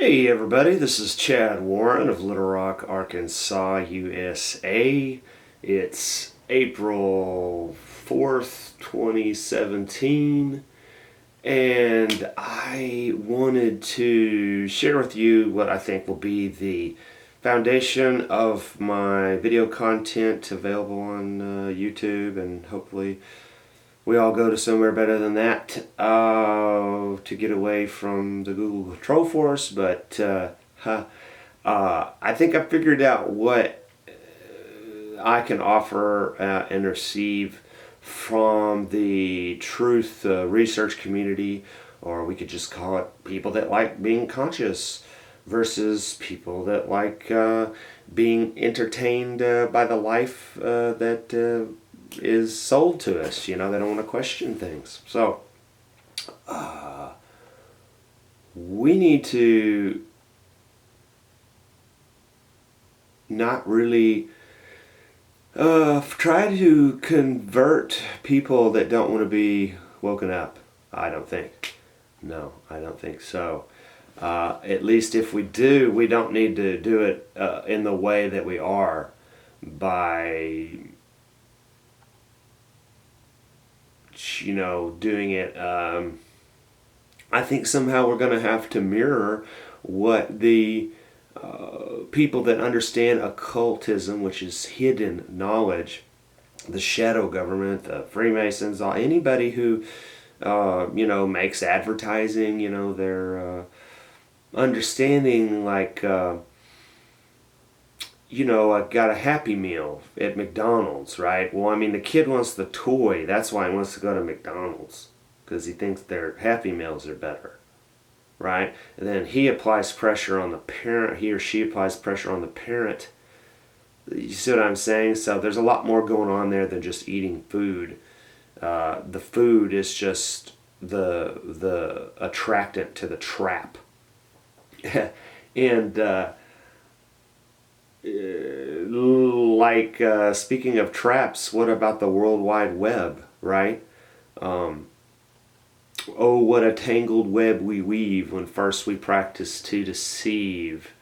Hey everybody, this is Chad Warren of Little Rock, Arkansas, USA. It's April 4th, 2017, and I wanted to share with you what I think will be the foundation of my video content available on YouTube, and hopefully we all go to somewhere better than that to get away from the Google control force. But I think I figured out what I can offer and receive from the truth research community, or we could just call it people that like being conscious versus people that like being entertained by the life that is sold to us. They don't want to question things. So we need to not really try to convert people that don't want to be woken up. I don't think. No, I don't think so. At least if we do, we don't need to do it in the way that we are, by doing it. I think somehow we're going to have to mirror what the people that understand occultism, which is hidden knowledge, the shadow government, the Freemasons, anybody who makes advertising, they're understanding, like I got a Happy Meal at McDonald's, right? Well, I mean, the kid wants the toy. That's why he wants to go to McDonald's, because he thinks their Happy Meals are better, right? And then he applies pressure on the parent. He or she applies pressure on the parent. You see what I'm saying? So there's a lot more going on there than just eating food. The food is just the attractant to the trap. And speaking of traps, what about the World Wide Web, right? Oh, what a tangled web we weave when first we practice to deceive.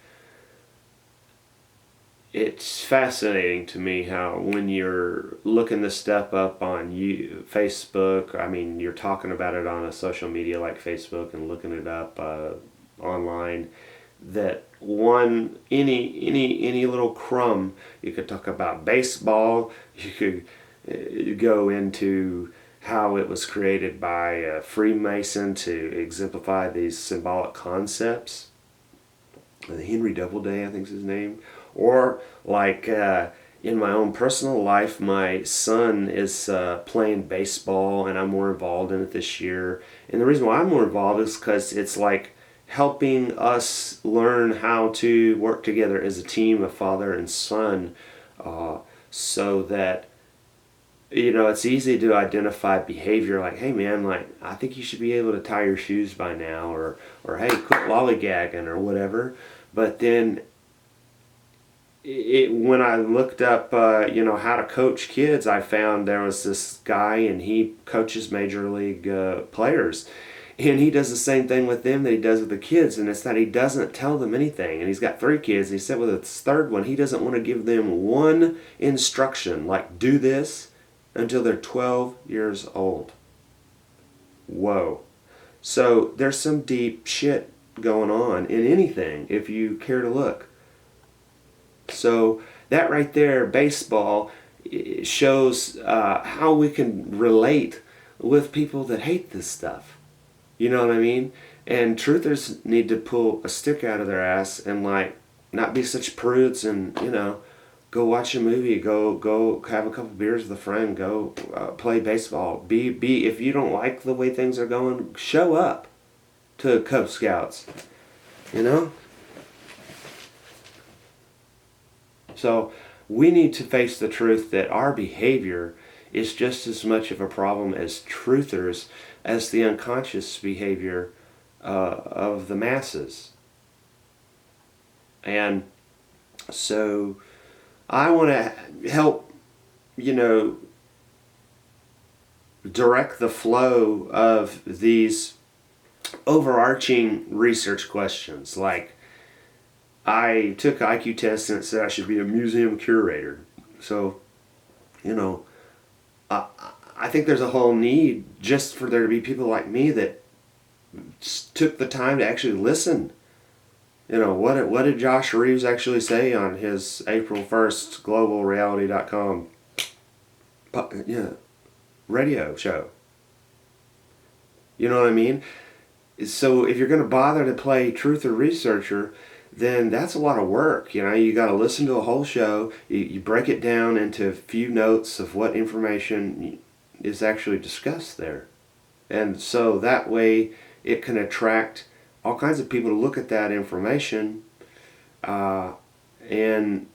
It's fascinating to me how, when you're looking this stuff up on Facebook, I mean, you're talking about it on a social media like Facebook and looking it up online, that any little crumb, you could talk about baseball, you could go into how it was created by a Freemason to exemplify these symbolic concepts. Henry Doubleday, I think is his name. Or like in my own personal life, my son is playing baseball, and I'm more involved in it this year. And the reason why I'm more involved is because it's like helping us learn how to work together as a team of father and son, so that it's easy to identify behavior like, hey man, like, I think you should be able to tie your shoes by now, or hey, quit lollygagging or whatever. But then when I looked up how to coach kids, I found there was this guy, and he coaches major league players. And he does the same thing with them that he does with the kids, and it's that he doesn't tell them anything. And he's got 3 kids, and he said with his third one, he doesn't want to give them one instruction, like do this, until they're 12 years old. Whoa. So there's some deep shit going on in anything, if you care to look. So that right there, baseball, shows how we can relate with people that hate this stuff. You know what I mean? And truthers need to pull a stick out of their ass and, like, not be such prudes, and go watch a movie, go have a couple beers with a friend, go play baseball. Be if you don't like the way things are going, show up to Cub Scouts. So we need to face the truth that our behavior is just as much of a problem as truthers, as the unconscious behavior of the masses. And so I want to help, direct the flow of these overarching research questions. Like, I took an IQ test and it said I should be a museum curator. So, you know, I, I think there's a whole need just for there to be people like me that took the time to actually listen. You know, what did Josh Reeves actually say on his April 1st globalreality.com radio show? You know what I mean? So if you're going to bother to play truth or researcher, then that's a lot of work. You know, you got to listen to a whole show. You break it down into a few notes of what information is actually discussed there. And so that way it can attract all kinds of people to look at that information. And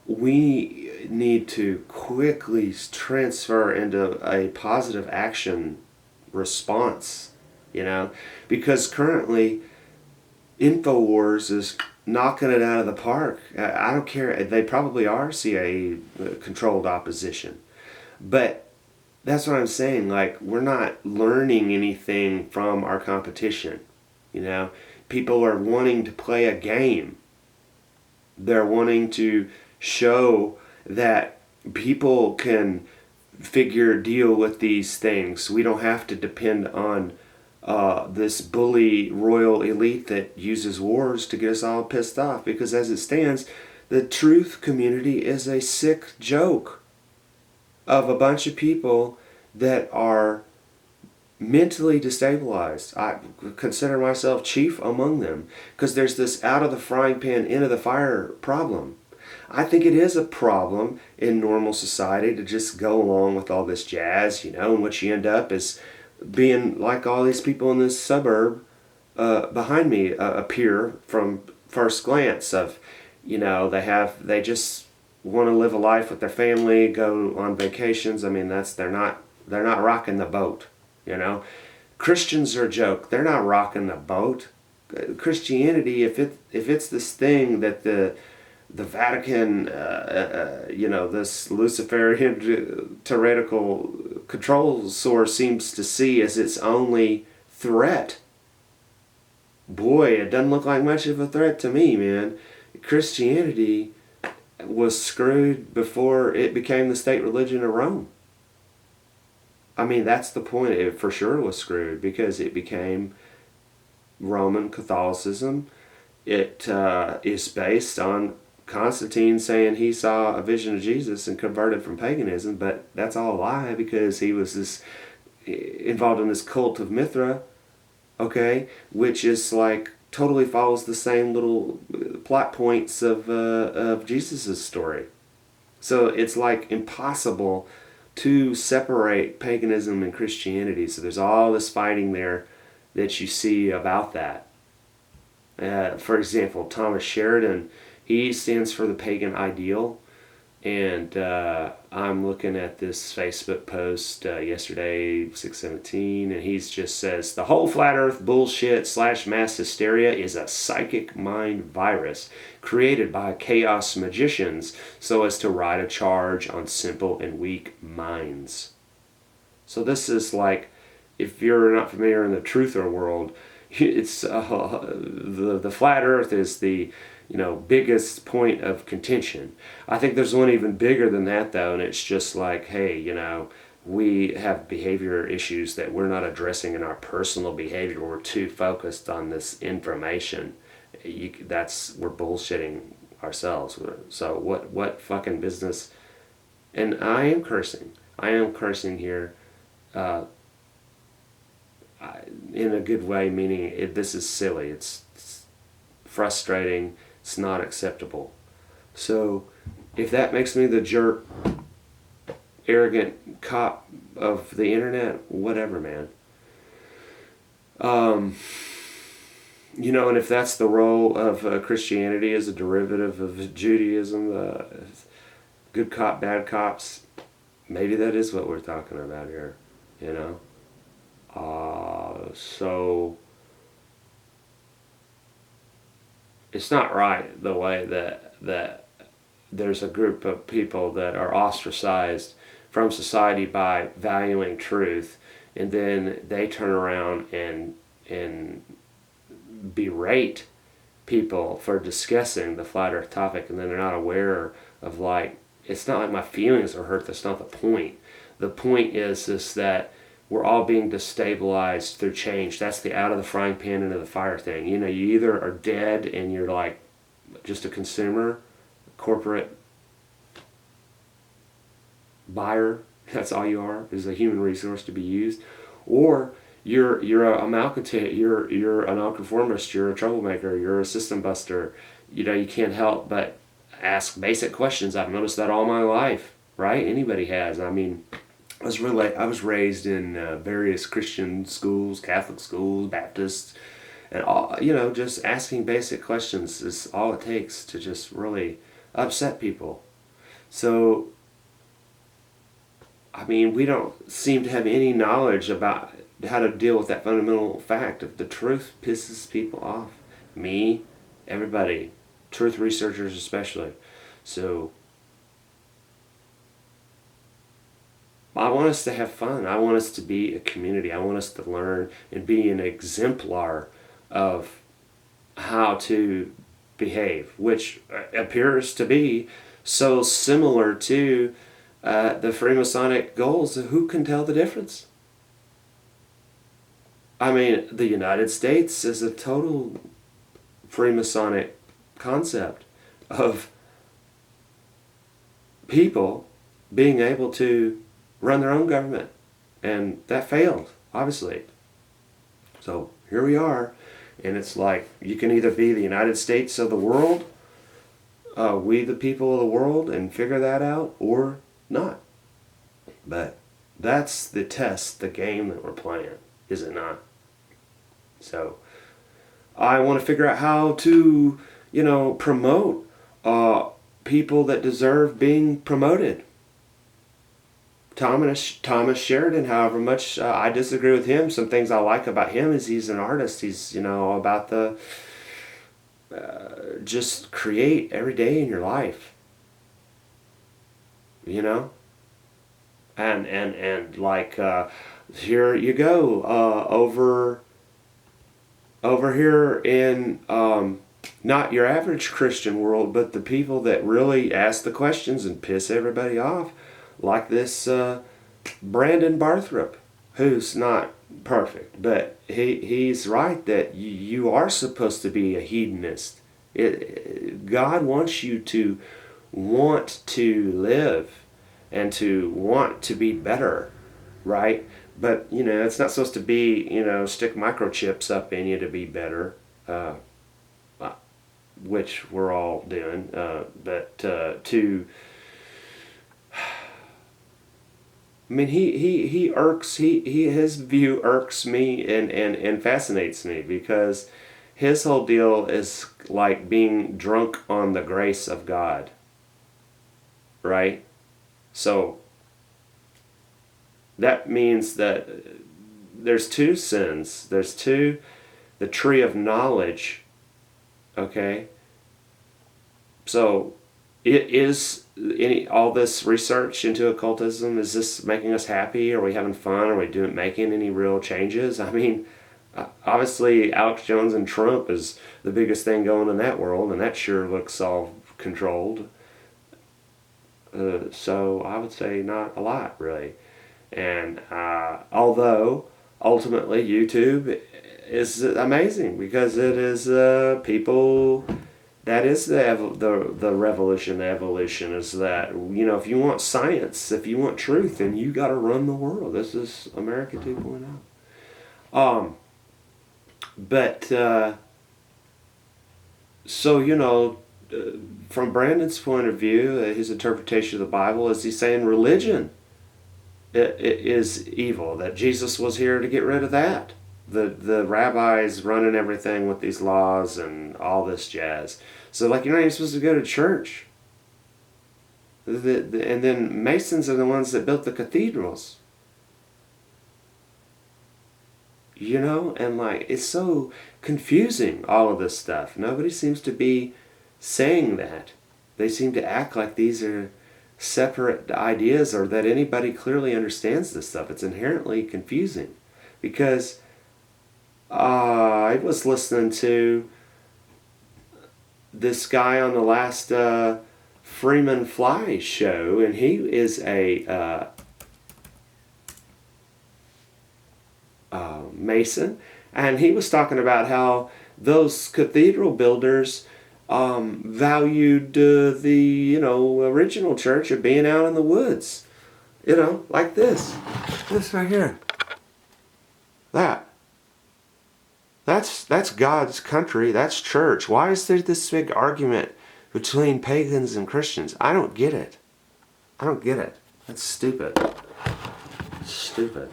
we need to quickly transfer into a positive action response, you know, because currently InfoWars is knocking it out of the park. I don't care. They probably are CIA controlled opposition. But that's what I'm saying. Like, we're not learning anything from our competition. You know, people are wanting to play a game. They're wanting to show that people can deal with these things. We don't have to depend on this bully royal elite that uses wars to get us all pissed off. Because as it stands, the truth community is a sick joke of a bunch of people that are mentally destabilized. I consider myself chief among them, because there's this out of the frying pan into the fire problem. I think it is a problem in normal society to just go along with all this jazz, you know, and what you end up is being like all these people in this suburb behind me appear from first glance of, you know, they just want to live a life with their family, go on vacations. I mean, they're not rocking the boat, you know. Christians are a joke. They're not rocking the boat. Christianity, if it's this thing that the Vatican, you know, this Luciferian tyrannical control source seems to see as its only threat. Boy, it doesn't look like much of a threat to me, man. Christianity was screwed before it became the state religion of Rome. I mean, that's the point. It for sure was screwed because it became Roman Catholicism. It is based on Constantine saying he saw a vision of Jesus and converted from paganism, but that's all a lie because he was involved in this cult of Mithra, okay, which is like totally follows the same little plot points of Jesus' story. So it's like impossible to separate paganism and Christianity. So there's all this fighting there that you see about that. For example, Thomas Sheridan, he stands for the pagan ideal. And I'm looking at this Facebook post yesterday, 6/17, and he just says, the whole flat earth bullshit / mass hysteria is a psychic mind virus created by chaos magicians so as to ride a charge on simple and weak minds. So this is like, if you're not familiar in the truther world, it's the flat earth is the biggest point of contention. I think there's one even bigger than that though, and it's just like, hey, we have behavior issues that we're not addressing in our personal behavior. We're too focused on this information. We're bullshitting ourselves. So what fucking business? And I am cursing here, in a good way, meaning this is silly. It's frustrating. It's not acceptable. So if that makes me the jerk, arrogant cop of the internet, whatever, man. And if that's the role of Christianity as a derivative of Judaism, good cop, bad cops, maybe that is what we're talking about here, So it's not right the way that there's a group of people that are ostracized from society by valuing truth, and then they turn around and and berate people for discussing the flat earth topic, and then they're not aware of, like, it's not like my feelings are hurt. That's not the point. The point is that we're all being destabilized through change. That's the out of the frying pan into the fire thing. You either are dead and you're like just a consumer, corporate buyer. That's all you are, is a human resource to be used, or you're a malcontent. You're a nonconformist. You're a troublemaker. You're a system buster. You can't help but ask basic questions. I've noticed that all my life, right? Anybody has. I mean, I was raised in various Christian schools, Catholic schools, Baptists, and all. Just asking basic questions is all it takes to just really upset people. So, I mean, we don't seem to have any knowledge about how to deal with that fundamental fact of the truth pisses people off. Me, everybody, truth researchers especially. So I want us to have fun. I want us to be a community. I want us to learn and be an exemplar of how to behave, which appears to be so similar to the Freemasonic goals. Who can tell the difference? I mean, the United States is a total Freemasonic concept of people being able to run their own government, and that failed, obviously. So here we are, and it's like you can either be the United States of the world, we the people of the world, and figure that out, or not. But that's the test, the game that we're playing, is it not? So I want to figure out how to, promote people that deserve being promoted. Thomas Sheridan, however much I disagree with him, some things I like about him is he's an artist. He's, about the just create every day in your life. And like here you go over here in not your average Christian world, but the people that really ask the questions and piss everybody off, like this Brandon Barthrop, who's not perfect, but he's right that you are supposed to be a hedonist. God wants you to want to live and to want to be better, right? But, it's not supposed to be, stick microchips up in you to be better, which we're all doing, but to... I mean, he irks, his view irks me and fascinates me, because his whole deal is like being drunk on the grace of God, right? So that means that there's two sins. There's the tree of knowledge, okay? So all this research into occultism, is this making us happy? Are we having fun? Are we making any real changes? I mean, obviously Alex Jones and Trump is the biggest thing going in that world, and that sure looks all controlled. So I would say not a lot, really. And although ultimately YouTube is amazing, because it is people... That is the revolution, the evolution, is that, if you want science, if you want truth, then you got to run the world. This is America 2.0. But, so, from Brandon's point of view, his interpretation of the Bible is he's saying religion is evil, that Jesus was here to get rid of that. The rabbis running everything with these laws and all this jazz. So, like, you're not even supposed to go to church. And then Masons are the ones that built the cathedrals. And like, it's so confusing, all of this stuff. Nobody seems to be saying that. They seem to act like these are separate ideas, or that anybody clearly understands this stuff. It's inherently confusing, because I was listening to this guy on the last Freeman Fly show, and he is a Mason, and he was talking about how those cathedral builders valued the original church of being out in the woods, like this right here. That's God's country. That's church. Why is there this big argument between pagans and Christians? I don't get it. That's stupid. Stupid.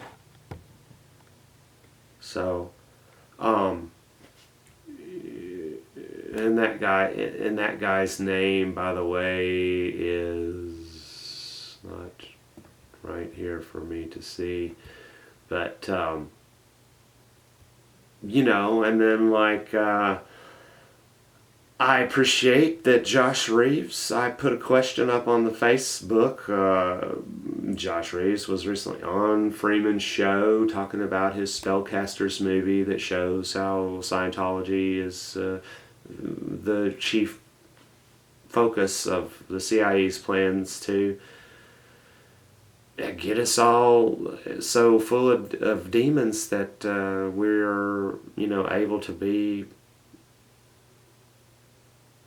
So, and that guy's name, by the way, is not right here for me to see, but and then I appreciate that Josh Reeves, I put a question up on the Facebook. Josh Reeves was recently on Freeman's show talking about his Spellcasters movie that shows how Scientology is the chief focus of the CIA's plans to get us all so full of demons that we're able to be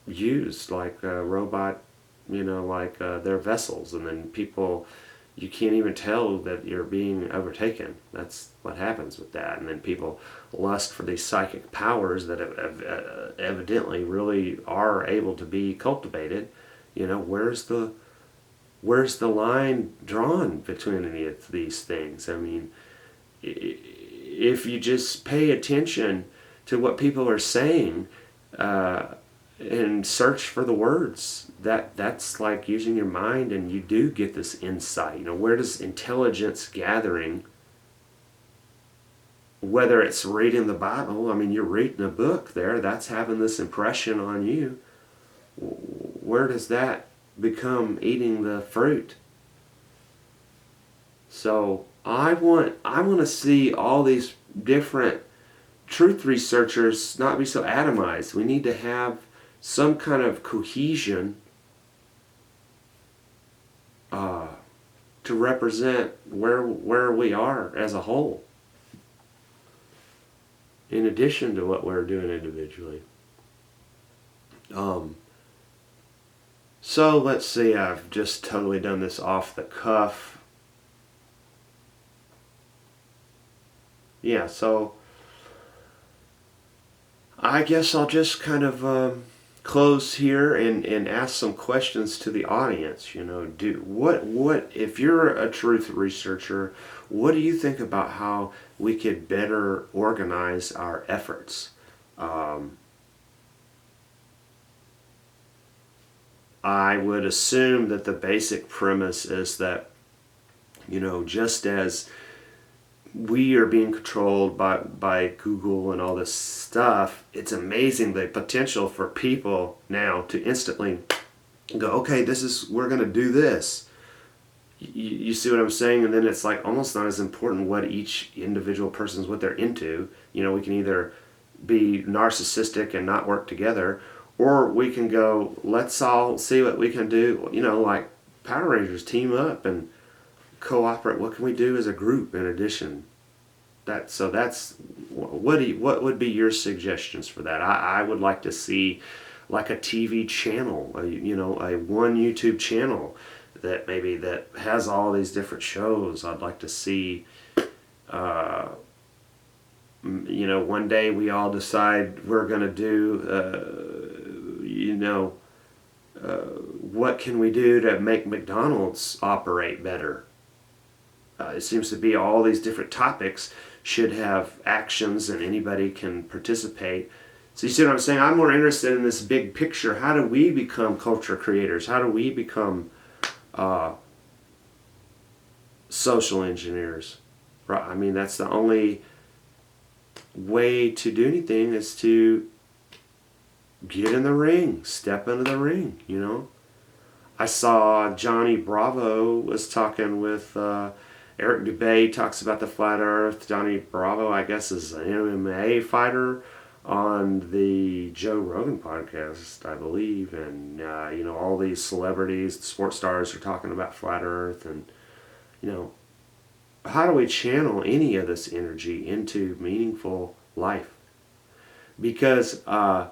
used like a robot, they're vessels, and then people, you can't even tell that you're being overtaken. That's what happens with that. And then people lust for these psychic powers that evidently really are able to be cultivated. Where's the line drawn between any of these things? I mean, if you just pay attention to what people are saying and search for the words, that's like using your mind, and you do get this insight. Where does intelligence gathering, whether it's reading the Bible, I mean, you're reading a book there, that's having this impression on you. Where does that become eating the fruit? So I want to see all these different truth researchers not be so atomized. We need to have some kind of cohesion to represent where we are as a whole, in addition to what we're doing individually. So let's see, I've just totally done this off the cuff. Yeah, so I guess I'll just kind of close here and ask some questions to the audience. What if you're a truth researcher, what do you think about how we could better organize our efforts? I would assume that the basic premise is that, just as we are being controlled by Google and all this stuff, it's amazing the potential for people now to instantly go, okay, we're going to do this. You see what I'm saying? And then it's like almost not as important what each individual person's, what they're into. We can either be narcissistic and not work together, or we can go, let's all see what we can do, like Power Rangers, team up and cooperate. What can we do as a group in addition? That's what would be your suggestions for that? I would like to see like a TV channel, a one YouTube channel that has all these different shows. I'd like to see, one day we all decide we're going to do, what can we do to make McDonald's operate better? It seems to be all these different topics should have actions, and anybody can participate. So you see what I'm saying? I'm more interested in this big picture. How do we become culture creators? How do we become social engineers? Right? I mean, that's the only way to do anything, is to get in the ring, step into the ring. I saw Johnny Bravo was talking with Eric Dubay talks about the flat Earth. Johnny Bravo, I guess, is an MMA fighter on the Joe Rogan podcast, I believe, and all these celebrities, sports stars are talking about flat Earth, and how do we channel any of this energy into meaningful life? Because I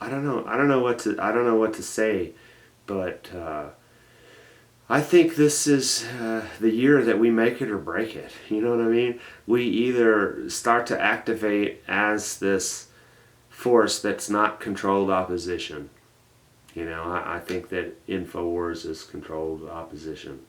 don't know what to say, but I think this is the year that we make it or break it. You know what I mean? We either start to activate as this force that's not controlled opposition. I think that InfoWars is controlled opposition.